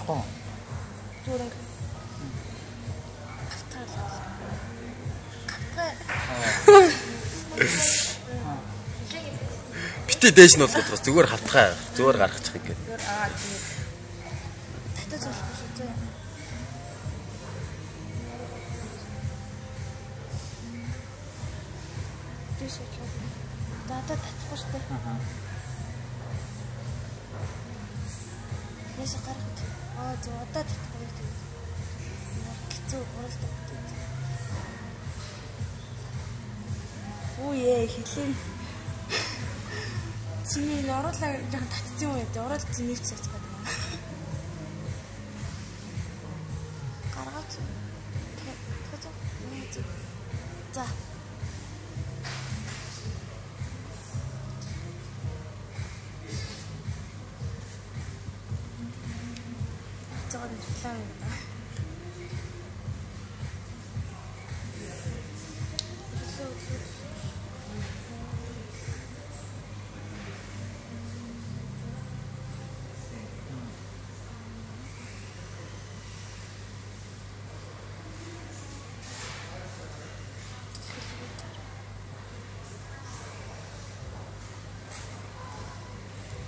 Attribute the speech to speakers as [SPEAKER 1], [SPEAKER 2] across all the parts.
[SPEAKER 1] болохгүй.
[SPEAKER 2] Зүгээр ингэ.
[SPEAKER 3] Битээ дээш нь бол зүгээр хавтгай зүгээр гаргачих юм гээд.
[SPEAKER 2] Аа тийм. Татаж болохгүй шүү дээ. Дэшээ чад. Дада татахгүй шүү дээ. Яса гаргах. Аа зөв одоо татахгүй тийм. Хэцүү уралдаг тийм. Үе хэлэн. Чиний оруулаа жоохон татсан юм ээ. Орол зинийч ярьж байгаа юм. Гаргаж. За. Зогоо нэрлээ юм да.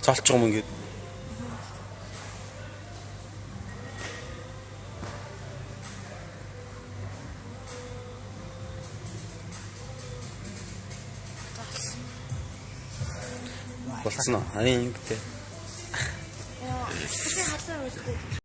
[SPEAKER 3] Цолч юм ингээд. Болцсон уу? Харин ингэтэй.
[SPEAKER 2] Яа, халуун үлдээ.